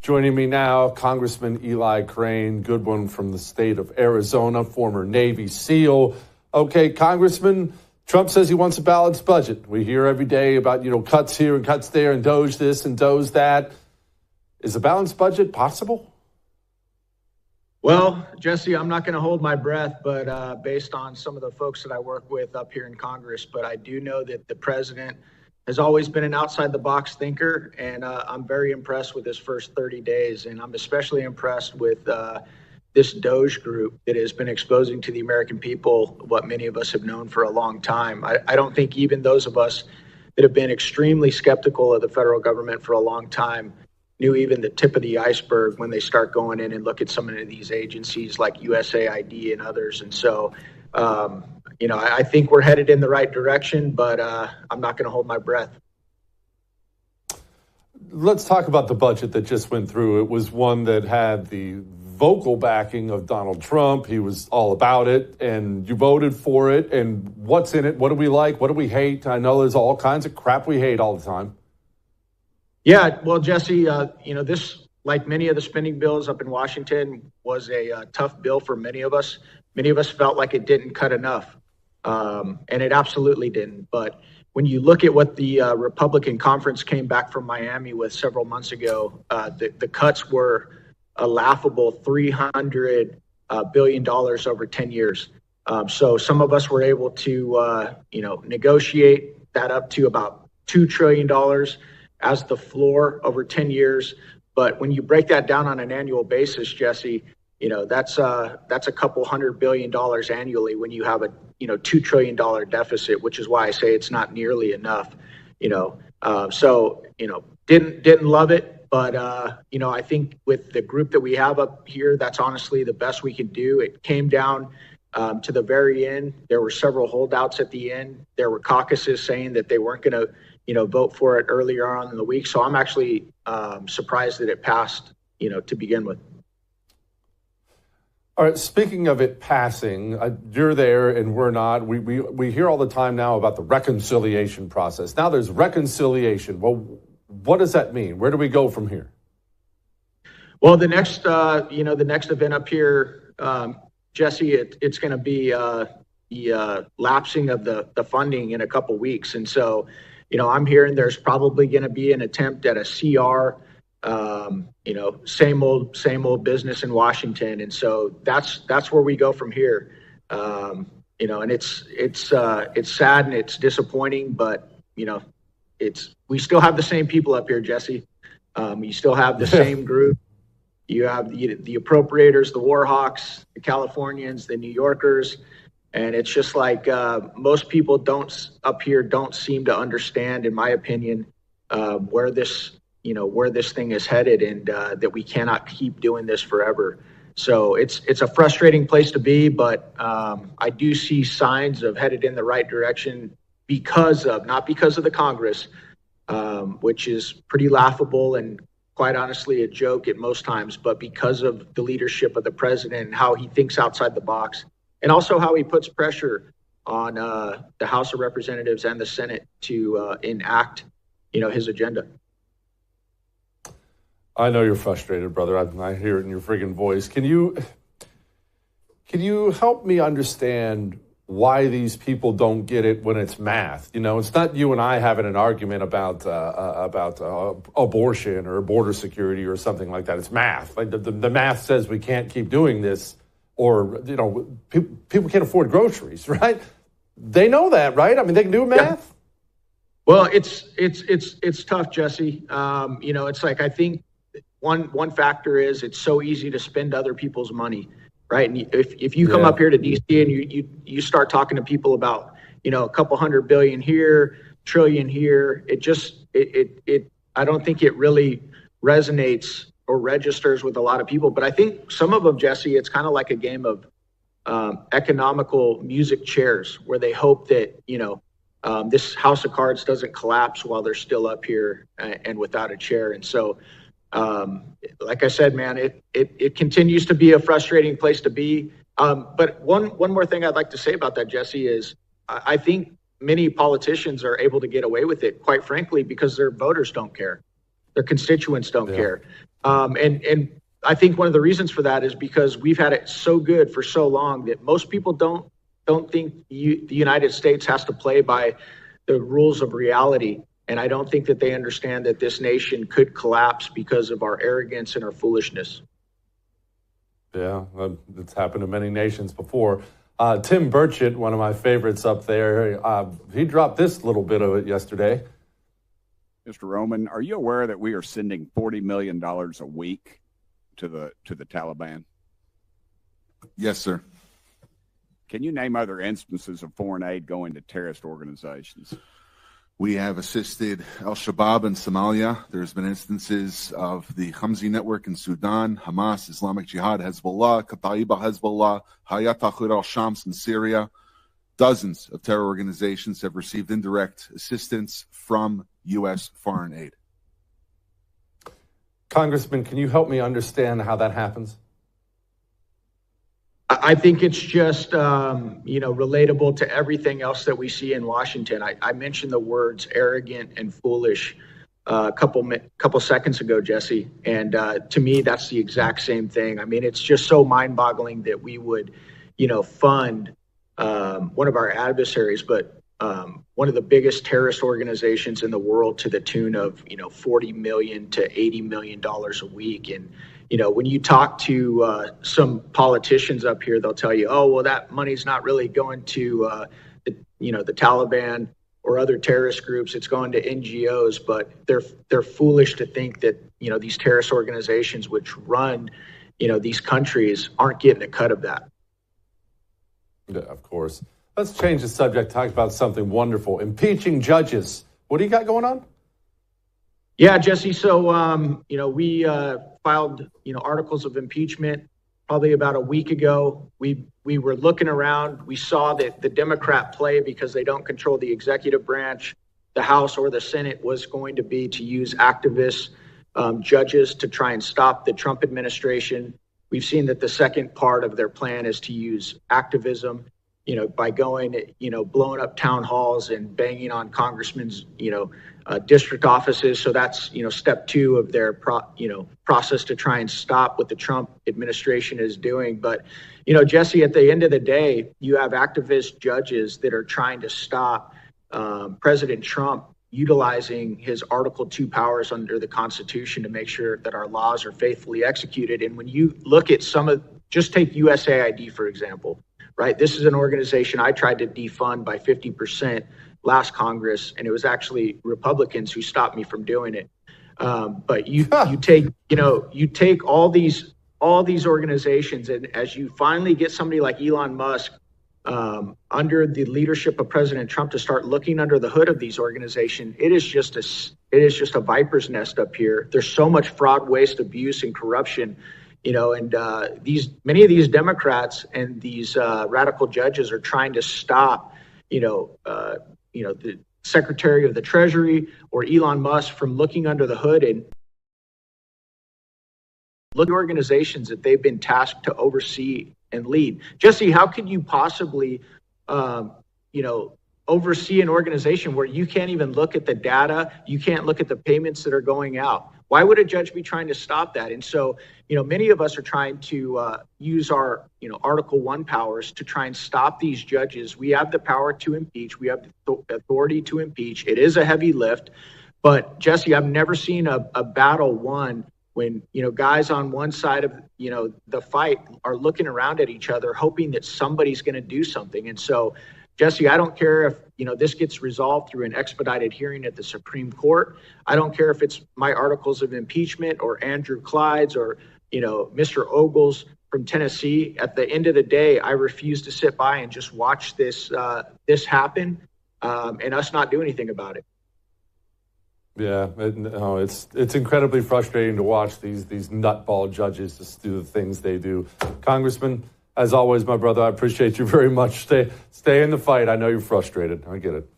Joining me now, Congressman Eli Crane, good one from the state of Arizona, former Navy SEAL. Okay, Congressman, Trump says he wants a balanced budget. We hear every day about, cuts here and cuts there and Doge this and Doge that. Is a balanced budget possible? Well, Jesse, I'm not going to hold my breath, but based on some of the folks that I work with up here in Congress, but I do know that the president has always been an outside-the-box thinker, and I'm very impressed with his first 30 days, and I'm especially impressed with this Doge group that has been exposing to the American people what many of us have known for a long time. I don't think even those of us that have been extremely skeptical of the federal government for a long time knew even the tip of the iceberg when they start going in and look at some of these agencies like USAID and others. And so, I think we're headed in the right direction, but I'm not going to hold my breath. Let's talk about the budget that just went through. It was one that had the vocal backing of Donald Trump. He was all about it, and you voted for it. And what's in it? What do we like? What do we hate? I know there's all kinds of crap we hate all the time. Yeah, well, Jesse, this, like many of the spending bills up in Washington, was a tough bill for many of us. Many of us felt like it didn't cut enough, and it absolutely didn't. But when you look at what the Republican conference came back from Miami with several months ago, the cuts were a laughable $300 billion over 10 years. So some of us were able to, negotiate that up to about $2 trillion as the floor over 10 years. But when you break that down on an annual basis, Jesse, that's a couple $100 billion annually when you have a, $2 trillion deficit, which is why I say it's not nearly enough, so, didn't love it. But, I think with the group that we have up here, that's honestly the best we can do. It came down to the very end. There were several holdouts at the end. There were caucuses saying that they weren't going to, vote for it earlier on in the week. So I'm actually surprised that it passed, to begin with. All right. Speaking of it passing, you're there and we're not. We hear all the time now about the reconciliation process. Now there's reconciliation. Well, what does that mean? Where do we go from here? Well, the next event up here, Jesse, it's going to be the lapsing of the funding in a couple weeks. And so, I'm hearing there's probably going to be an attempt at a CR, same old business in Washington. And so that's where we go from here. And it's sad and it's disappointing, but, we still have the same people up here, Jesse. You still have the same group. You have the appropriators, the war hawks, the Californians, the New Yorkers. And it's just like most people don't seem to understand, in my opinion, where this thing is headed, and that we cannot keep doing this forever. So it's a frustrating place to be, but I do see signs of headed in the right direction not because of the Congress, which is pretty laughable and quite honestly a joke at most times, but because of the leadership of the president and how he thinks outside the box. And also how he puts pressure on the House of Representatives and the Senate to enact, his agenda. I know you're frustrated, brother. I hear it in your friggin' voice. Can you help me understand why these people don't get it when it's math? It's not you and I having an argument about abortion or border security or something like that. It's math. Like the math says we can't keep doing this. Or, people can't afford groceries, right? They know that, right? I mean, they can do math. Yeah. Well, it's tough, Jesse. It's like, I think one factor is it's so easy to spend other people's money, right? And if you come up here to DC and you start talking to people about, a couple $100 billion here, trillion here, I don't think it really resonates or registers with a lot of people. But I think some of them, Jesse, it's kind of like a game of economical music chairs where they hope that, this house of cards doesn't collapse while they're still up here and without a chair. And so, like I said, man, it continues to be a frustrating place to be. But one more thing I'd like to say about that, Jesse, is I think many politicians are able to get away with it, quite frankly, because their voters don't care. Their constituents don't care. And I think one of the reasons for that is because we've had it so good for so long that most people don't think the United States has to play by the rules of reality. And I don't think that they understand that this nation could collapse because of our arrogance and our foolishness. Yeah, it's happened to many nations before. Tim Burchett, one of my favorites up there, he dropped this little bit of it yesterday. Mr. Roman, are you aware that we are sending $40 million a week to the Taliban? Yes, sir. Can you name other instances of foreign aid going to terrorist organizations? We have assisted al-Shabaab in Somalia. There's been instances of the Hamzi network in Sudan, Hamas, Islamic Jihad, Hezbollah, Kata'iba Hezbollah, Hayat Tahrir al-Shams in Syria. Dozens of terror organizations have received indirect assistance from U.S. foreign aid. Congressman, can you help me understand how that happens? I think it's just, relatable to everything else that we see in Washington. I mentioned the words arrogant and foolish a couple seconds ago, Jesse. And to me, that's the exact same thing. I mean, it's just so mind-boggling that we would, fund one of our adversaries, but one of the biggest terrorist organizations in the world to the tune of, $40 million to $80 million a week. And when you talk to some politicians up here, they'll tell you, oh, well, that money's not really going to, the Taliban or other terrorist groups. It's going to NGOs, but they're foolish to think that, these terrorist organizations which run, these countries aren't getting a cut of that. Yeah, of course. Let's change the subject, talk about something wonderful. Impeaching judges. What do you got going on? Yeah, Jesse. So, we filed, articles of impeachment probably about a week ago. We were looking around. We saw that the Democrat play, because they don't control the executive branch, the House or the Senate, was going to be to use activist judges to try and stop the Trump administration. We've seen that the second part of their plan is to use activism, by going, blowing up town halls and banging on congressmen's, district offices. So that's, step two of their process to try and stop what the Trump administration is doing. But, Jesse, at the end of the day, you have activist judges that are trying to stop President Trump utilizing his Article 2 powers under the Constitution to make sure that our laws are faithfully executed. And when you look at just take USAID, for example, right? This is an organization I tried to defund by 50% last Congress, and it was actually Republicans who stopped me from doing it. But you take all these organizations, and as you finally get somebody like Elon Musk under the leadership of President Trump to start looking under the hood of these organizations, it is just a viper's nest up here. There's so much fraud, waste, abuse, and corruption. And many of these Democrats and these radical judges are trying to stop, the Secretary of the Treasury or Elon Musk from looking under the hood and look at organizations that they've been tasked to oversee and lead. Jesse, how could you possibly, oversee an organization where you can't even look at the data, you can't look at the payments that are going out? Why would a judge be trying to stop that? And so, many of us are trying to use our, Article 1 powers to try and stop these judges. We have the power to impeach. We have the authority to impeach. It is a heavy lift. But, Jesse, I've never seen a battle won when, guys on one side of, the fight are looking around at each other, hoping that somebody's going to do something. And so, Jesse, I don't care if, this gets resolved through an expedited hearing at the Supreme Court. I don't care if it's my articles of impeachment or Andrew Clyde's or, Mr. Ogles from Tennessee. At the end of the day, I refuse to sit by and just watch this happen and us not do anything about it. Yeah, it's incredibly frustrating to watch these nutball judges just do the things they do. Congressman, as always, my brother, I appreciate you very much. Stay in the fight. I know you're frustrated. I get it.